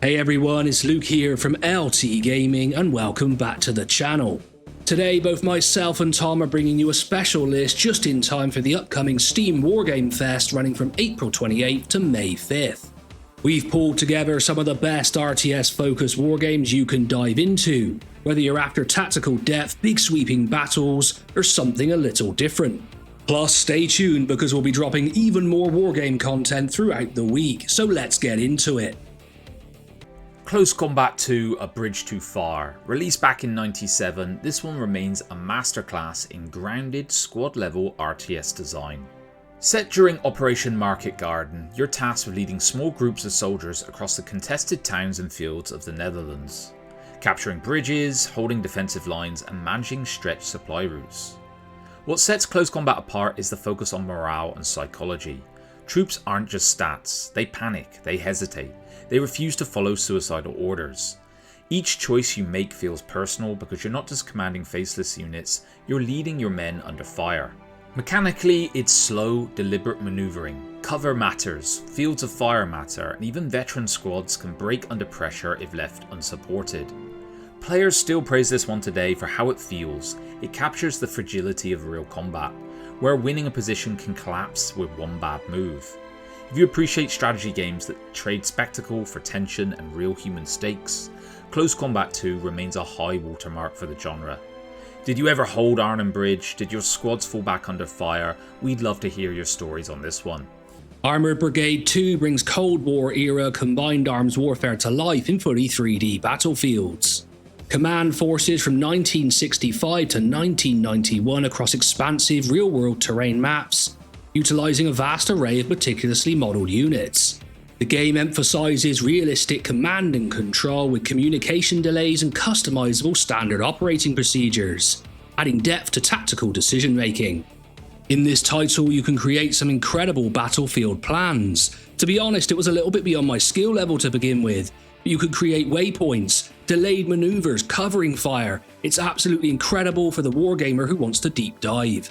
Hey everyone, it's Luke here from LT Gaming and welcome back to the channel. Today both myself and Tom are bringing you a special list just in time for the upcoming Steam Wargame Fest running from April 28th to May 5th. We've pulled together some of the best RTS focused wargames you can dive into, whether you're after tactical depth, big sweeping battles, or something a little different. Plus stay tuned because we'll be dropping even more wargame content throughout the week, so let's get into it. Close Combat II: A Bridge Too Far. Released back in '97, this one remains a masterclass in grounded, squad-level RTS design. Set during Operation Market Garden, you're tasked with leading small groups of soldiers across the contested towns and fields of the Netherlands, capturing bridges, holding defensive lines, and managing stretched supply routes. What sets Close Combat apart is the focus on morale and psychology. Troops aren't just stats, they panic, they hesitate, they refuse to follow suicidal orders. Each choice you make feels personal because you're not just commanding faceless units, you're leading your men under fire. Mechanically, it's slow, deliberate maneuvering. Cover matters, fields of fire matter, and even veteran squads can break under pressure if left unsupported. Players still praise this one today for how it feels. It captures the fragility of real combat, where winning a position can collapse with one bad move. If you appreciate strategy games that trade spectacle for tension and real human stakes, Close Combat 2 remains a high watermark for the genre. Did you ever hold Arnhem Bridge? Did your squads fall back under fire? We'd love to hear your stories on this one. Armoured Brigade II brings Cold War era combined arms warfare to life in fully 3D battlefields. Command forces from 1965 to 1991 across expansive real-world terrain maps, utilising a vast array of meticulously modelled units. The game emphasises realistic command and control with communication delays and customisable standard operating procedures, adding depth to tactical decision making. In this title you can create some incredible battlefield plans. To be honest, it was a little bit beyond my skill level to begin with. You could create waypoints, delayed maneuvers, covering fire. It's absolutely incredible for the wargamer who wants to deep dive.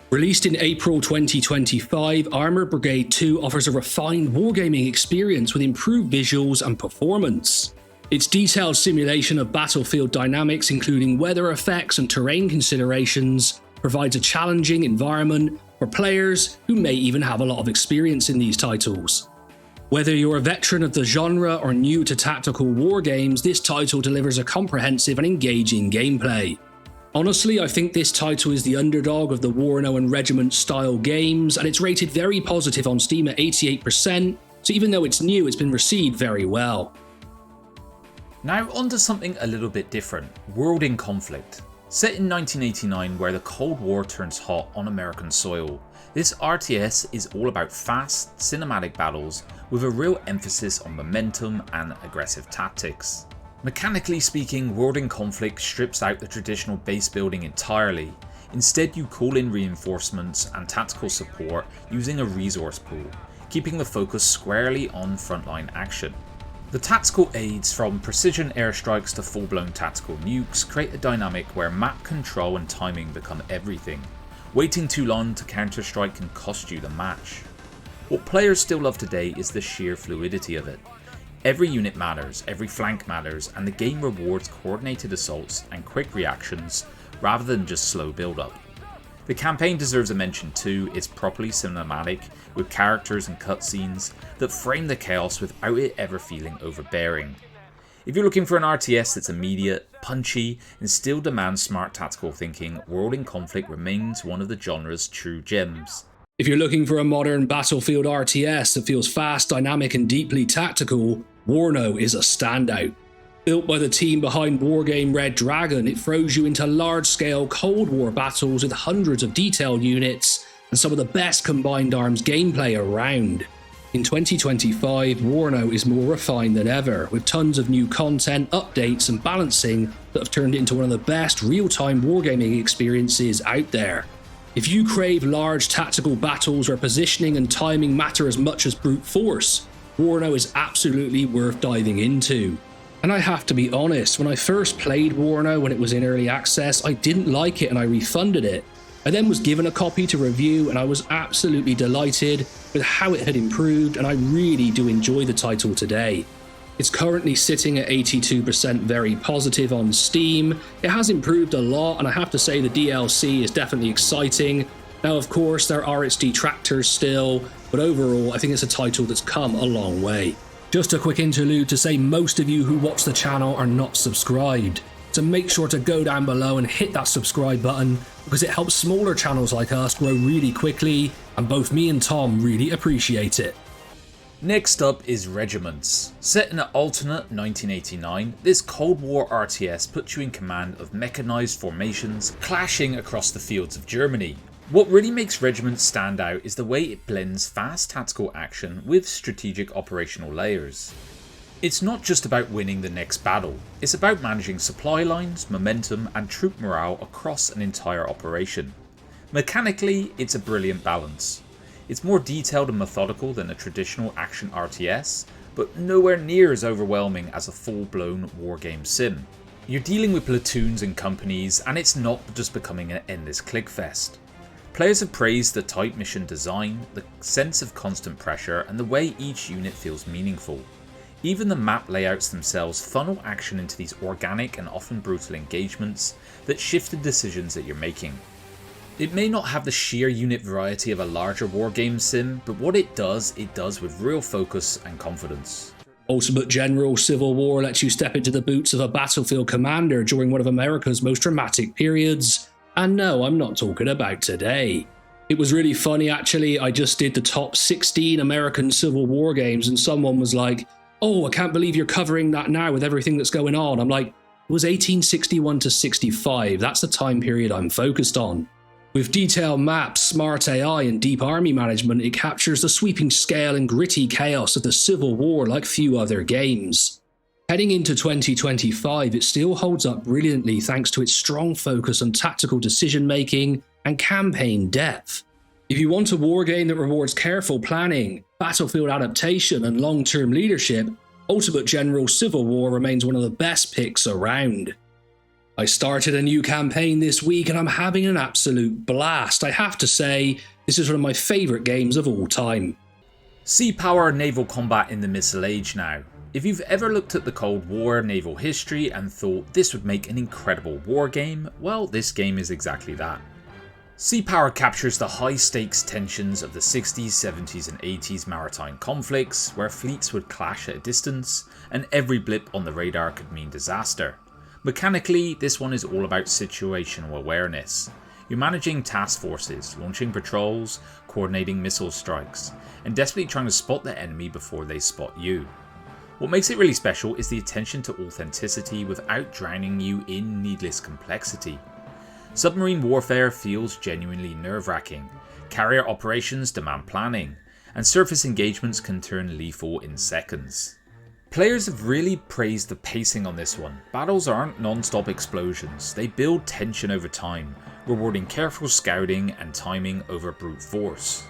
Released in April 2025, Armoured Brigade II offers a refined wargaming experience with improved visuals and performance. Its detailed simulation of battlefield dynamics, including weather effects and terrain considerations, provides a challenging environment for players who may even have a lot of experience in these titles. Whether you're a veteran of the genre or new to tactical wargames, this title delivers a comprehensive and engaging gameplay. Honestly, I think this title is the underdog of the WARNO and Regiments style games, and it's rated very positive on Steam at 88%, so even though it's new, it's been received very well. Now onto something a little bit different, World in Conflict. Set in 1989 where the Cold War turns hot on American soil, this RTS is all about fast, cinematic battles with a real emphasis on momentum and aggressive tactics. Mechanically speaking, World in Conflict strips out the traditional base building entirely. Instead, you call in reinforcements and tactical support using a resource pool, keeping the focus squarely on frontline action. The tactical aids, from precision airstrikes to full-blown tactical nukes, create a dynamic where map control and timing become everything. Waiting too long to counter-strike can cost you the match. What players still love today is the sheer fluidity of it. Every unit matters, every flank matters, and the game rewards coordinated assaults and quick reactions rather than just slow build-up. The campaign deserves a mention too. It's properly cinematic, with characters and cutscenes that frame the chaos without it ever feeling overbearing. If you're looking for an RTS that's immediate, punchy, and still demands smart tactical thinking, World in Conflict remains one of the genre's true gems. If you're looking for a modern battlefield RTS that feels fast, dynamic, and deeply tactical, WARNO is a standout. Built by the team behind Wargame Red Dragon, it throws you into large-scale Cold War battles with hundreds of detailed units and some of the best combined arms gameplay around. In 2025, WARNO is more refined than ever, with tons of new content, updates, and balancing that have turned it into one of the best real-time wargaming experiences out there. If you crave large tactical battles where positioning and timing matter as much as brute force, WARNO is absolutely worth diving into. And I have to be honest, when I first played WARNO when it was in early access, I didn't like it and I refunded it. I then was given a copy to review and I was absolutely delighted with how it had improved, and I really do enjoy the title today. It's currently sitting at 82% very positive on Steam. It has improved a lot, and I have to say the DLC is definitely exciting. Now, of course, there are its detractors still, but overall, I think it's a title that's come a long way. Just a quick interlude to say most of you who watch the channel are not subscribed, so make sure to go down below and hit that subscribe button, because it helps smaller channels like us grow really quickly, and both me and Tom really appreciate it. Next up is Regiments. Set in an alternate 1989, this Cold War RTS puts you in command of mechanized formations clashing across the fields of Germany. What really makes Regiments stand out is the way it blends fast tactical action with strategic operational layers. It's not just about winning the next battle, it's about managing supply lines, momentum and troop morale across an entire operation. Mechanically, it's a brilliant balance. It's more detailed and methodical than a traditional action RTS, but nowhere near as overwhelming as a full-blown wargame sim. You're dealing with platoons and companies, and it's not just becoming an endless clickfest. Players have praised the tight mission design, the sense of constant pressure, and the way each unit feels meaningful. Even the map layouts themselves funnel action into these organic and often brutal engagements that shift the decisions that you're making. It may not have the sheer unit variety of a larger wargame sim, but what it does with real focus and confidence. Ultimate General Civil War lets you step into the boots of a battlefield commander during one of America's most dramatic periods. And no, I'm not talking about today. It was really funny actually, I just did the top 16 American Civil War games and someone was like, "Oh, I can't believe you're covering that now with everything that's going on." I'm like, it was 1861 to 65, that's the time period I'm focused on. With detailed maps, smart AI and deep army management, it captures the sweeping scale and gritty chaos of the Civil War like few other games. Heading into 2025, it still holds up brilliantly thanks to its strong focus on tactical decision making and campaign depth. If you want a wargame that rewards careful planning, battlefield adaptation and long-term leadership, Ultimate General Civil War remains one of the best picks around. I started a new campaign this week and I'm having an absolute blast. I have to say, this is one of my favourite games of all time. Sea power naval combat in the Missile Age now. If you've ever looked at the Cold War naval history and thought this would make an incredible war game, well, this game is exactly that. Sea power captures the high stakes tensions of the 60s, 70s and 80s maritime conflicts, where fleets would clash at a distance and every blip on the radar could mean disaster. Mechanically, this one is all about situational awareness. You're managing task forces, launching patrols, coordinating missile strikes, and desperately trying to spot the enemy before they spot you. What makes it really special is the attention to authenticity without drowning you in needless complexity. Submarine warfare feels genuinely nerve-wracking, carrier operations demand planning, and surface engagements can turn lethal in seconds. Players have really praised the pacing on this one. Battles aren't non-stop explosions, they build tension over time, rewarding careful scouting and timing over brute force.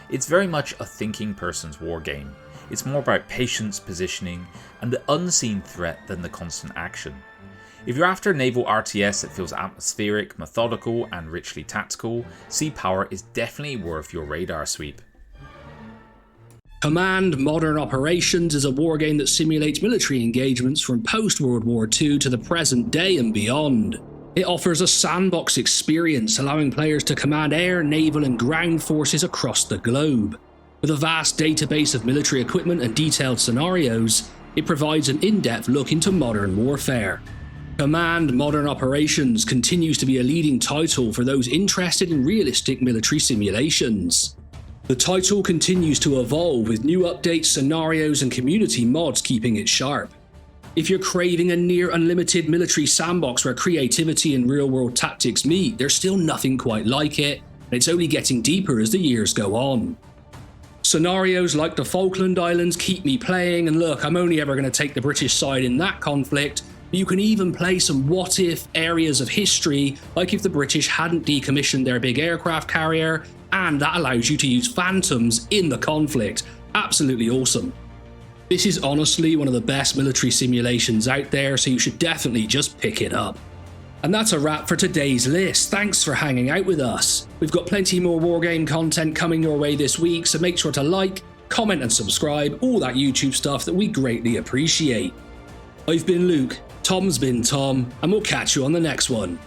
It's very much a thinking person's wargame. It's more about patience, positioning, and the unseen threat than the constant action. If you're after a naval RTS that feels atmospheric, methodical, and richly tactical, Sea Power is definitely worth your radar sweep. Command Modern Operations is a wargame that simulates military engagements from post-World War II to the present day and beyond. It offers a sandbox experience, allowing players to command air, naval and ground forces across the globe. With a vast database of military equipment and detailed scenarios, it provides an in-depth look into modern warfare. Command Modern Operations continues to be a leading title for those interested in realistic military simulations. The title continues to evolve with new updates, scenarios and community mods keeping it sharp. If you're craving a near unlimited military sandbox where creativity and real-world tactics meet, there's still nothing quite like it, and it's only getting deeper as the years go on. Scenarios like the Falkland Islands keep me playing, and look, I'm only ever going to take the British side in that conflict, but you can even play some what-if areas of history, like if the British hadn't decommissioned their big aircraft carrier, and that allows you to use phantoms in the conflict. Absolutely awesome. This is honestly one of the best military simulations out there, so you should definitely just pick it up. And that's a wrap for today's list. Thanks for hanging out with us. We've got plenty more wargame content coming your way this week, so make sure to like, comment and subscribe, all that YouTube stuff that we greatly appreciate. I've been Luke, Tom's been Tom, and we'll catch you on the next one.